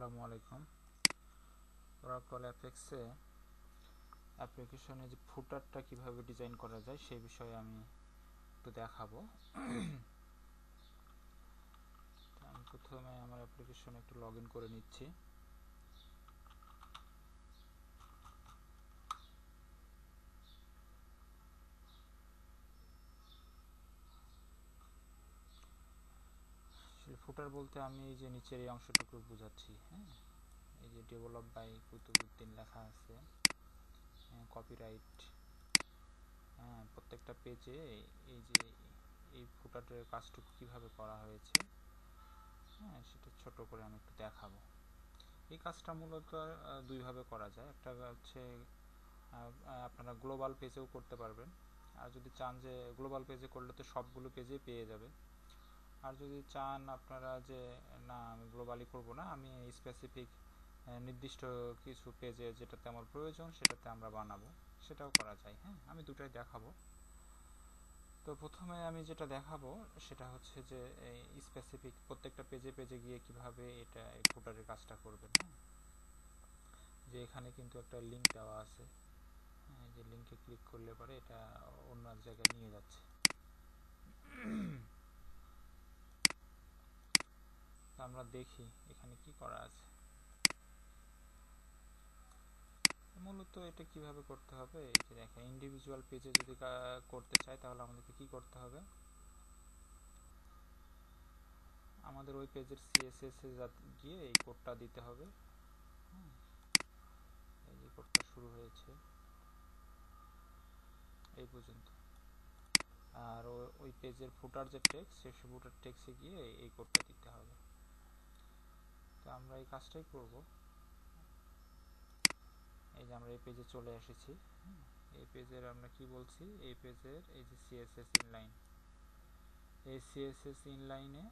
আসসালামু আলাইকুম। ওরাকল অ্যাপেক্সে অ্যাপ্লিকেশনে যে ফুটারটা কিভাবে ডিজাইন করা যায় সেই বিষয়ে আমি একটু দেখাবো। আমি প্রথমে আমার অ্যাপ্লিকেশনে একটু লগ ইন করে নিচ্ছি। ফুটার বলতে আমি এই যে নিচের এই অংশটুকু বোঝাচ্ছি। হ্যাঁ, এই যে ডেভেলপ বাই কুতুবউদ্দিন লেখা আছে, কপিরাইট, প্রত্যেকটা পেজে এই যে এই ফুটারের কাজটুকু কিভাবে করা হয়েছে, সেটা ছোট করে আমি একটু দেখাবো। এই কাজটা মূলত দুইভাবে করা যায়। একটা হচ্ছে আপনারা গ্লোবাল পেজেও করতে পারবেন, আর যদি চান যে গ্লোবাল পেজে করলে তো সবগুলো পেজে পেয়ে যাবে। আর যদি চান আপনারা যে না আমি গ্লোবালি করব না, আমি স্পেসিফিক নির্দিষ্ট কিছু পেজে যেটাতে আমার প্রয়োজন সেটাতে আমরা বানাবো, সেটাও করা যায়। হ্যাঁ, আমি দুটাই দেখাবো। তো প্রথমে আমি যেটা দেখাবো সেটা হচ্ছে যে এই স্পেসিফিক প্রত্যেকটা পেজে পেজে গিয়ে কিভাবে এটা এই ফুটারের কাজটা করবেন। হ্যাঁ, যে এখানে কিন্তু একটা লিঙ্ক দেওয়া আছে, যে লিঙ্কে ক্লিক করলে পরে এটা অন্য এক জায়গায় নিয়ে যাচ্ছে। আমরা দেখি এখানে কি করা আছে। মূলত এটা কিভাবে করতে হবে, এই যে দেখেন ইন্ডিভিজুয়াল পেজে যদি করতে চাই তাহলে আমাদেরকে কি করতে হবে, আমাদের ওই পেজের সিএসএস এ গিয়ে এই কোডটা দিতে হবে। এই যে কোডটা শুরু হয়েছে এই পর্যন্ত, আর ওই পেজের ফুটার যে টেক্সট সেই ফুটার টেক্সটে গিয়ে এই কোডটা দিতে হবে। তো আমরা এই কাজটাই করব। এই যে আমরা এই পেজে চলে এসেছি। এই পেজের আমরা কি বলছি, এই পেজের এই যে সিএসএস ইনলাইন, এই সিএসএস ইনলাইনে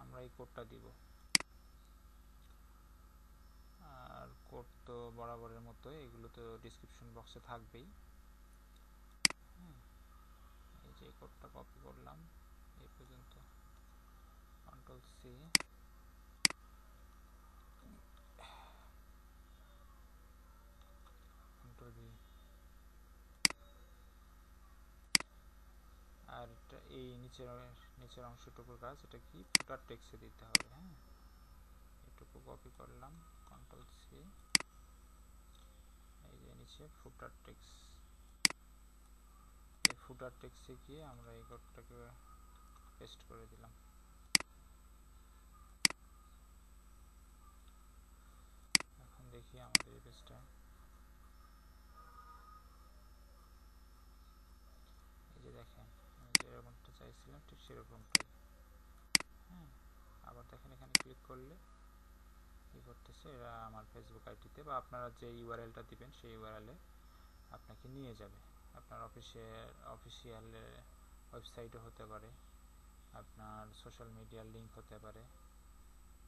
আমরা এই কোডটা দিব। আর কোড তো বরাবরের মতো এগুলো তো ডেসক্রিপশন বক্সে থাকবেই। এই যে কোডটা কপি করলাম এই পর্যন্ত, কন্ট্রোল সি, কন্ট্রোল ভি। আর এই নিচের অংশটুকুর কাজ, এটা কি ফুটার টেক্সটে দিতে হবে। হ্যাঁ, এটুকু কপি করলাম, কন্ট্রোল সি, এই যে নিচে ফুটার টেক্সট, এই ফুটার টেক্সটে গিয়ে আমরা এই কোডটাকে পেস্ট করে দিলাম। এখন দেখি আমাদের এই পেজটা, এই যে দেখেন আমি যেরকমটা চাইছিলাম ঠিক সেরকমটাই। হ্যাঁ, আবার দেখেন এখানে ক্লিক করলে কি করতেছে, এরা আমার ফেসবুক আইডিতে বা আপনারা যে ইউআরএলটা দিবেন সেই ইউআরএলে আপনাকে নিয়ে যাবে। আপনার অফিসিয়াল ওয়েবসাইটও হতে পারে, আপনার সোশ্যাল মিডিয়ার লিঙ্ক হতে পারে,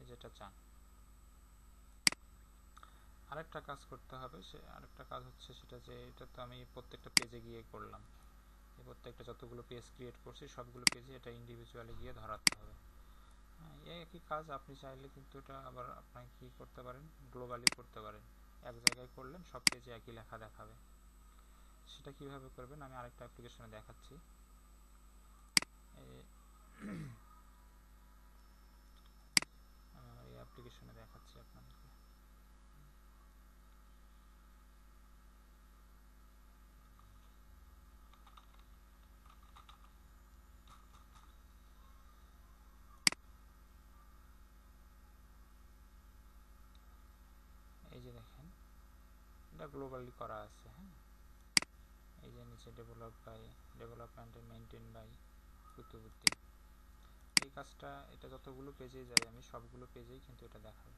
যেটা চান। আরেকটা কাজ করতে হবে, সে আরেকটা কাজ হচ্ছে সেটা যে এটা তো আমি প্রত্যেকটা পেজে গিয়ে করলাম, এই প্রত্যেকটা যতগুলো পেজ ক্রিয়েট করছি সবগুলো পেজে এটা ইন্ডিভিজুয়ালি গিয়ে ধরাতে হবে। এই একই কাজ আপনি চাইলে কিন্তু এটা আবার আপনাকে কি করতে পারেন, গ্লোবালি করতে পারেন। এক জায়গায় করলেন সব পেজে একই লেখা দেখাবে। সেটা কিভাবে করবেন আমি আরেকটা অ্যাপ্লিকেশনে দেখাচ্ছি। এই অ্যাপ্লিকেশনে দেখাচ্ছি আপনাদেরকে। এই যে দেখেন এটা গ্লোবালি করা আছে। হ্যাঁ, এই যে নিচে development and maintain by Qutubuddin. এই কাজটা এটা যতগুলো পেজে যাই আমি সবগুলো পেজেই কিন্তু এটা দেখাবে।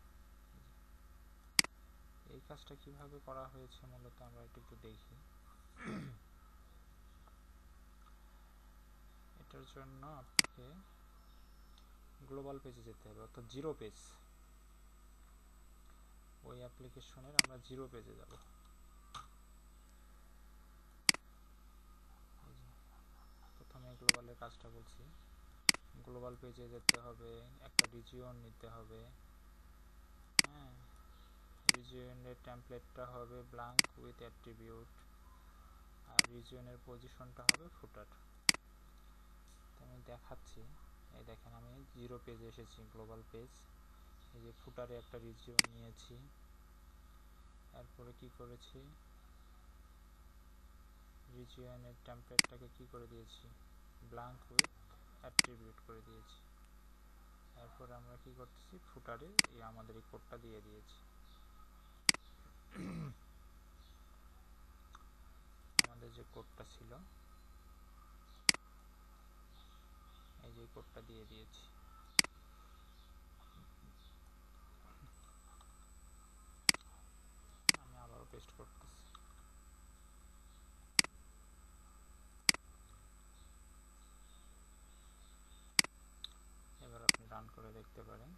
এই কাজটা কিভাবে করা হয়েছে মূলত আমরা একটু দেখি। এটার জন্য আপনাকে গ্লোবাল পেজে যেতে হবে, অর্থাৎ জিরো পেজ। ওই অ্যাপ্লিকেশনের আমরা জিরো পেজে যাব। কাজটা বলছি। গ্লোবাল পেজে যেতে হবে, একটা রিজিয়ন নিতে হবে। হ্যাঁ, রিজিয়নের টেমপ্লেটটা হবে ব্ল্যাঙ্ক উইথ অ্যাট্রিবিউট, আর রিজিয়নের পজিশনটা হবে ফুটার। তো আমি দেখাচ্ছি, এই দেখেন আমি 0 পেজে এসেছি, গ্লোবাল পেজ। এই যে ফুটারে একটা রিজিয়ন নিয়েছি, এরপরে কি করেছি, রিজিয়নের টেমপ্লেটটাকে কি করে দিয়েছি, ব্ল্যাঙ্ক উইথ অ্যাট্রিবিউট করে দিয়েছি। এরপর আমরা কি করতেছি, ফুটারে আমাদের এই কোডটা দিয়ে দিয়েছি। আমাদের যে কোডটা ছিল, এই যে কোডটা দিয়ে দিয়েছি। আমি আবারও পেস্ট করতেছি। এবার আপনি রান করে দেখতে পারেন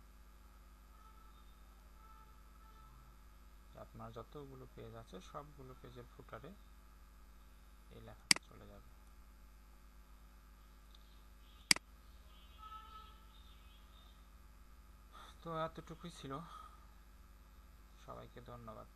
আপনার যতগুলো পেজ আছে সবগুলো পেজের ফুটারে এই লেখাটা চলে যাবে। তো এতটুকুই ছিল, সবাইকে ধন্যবাদ।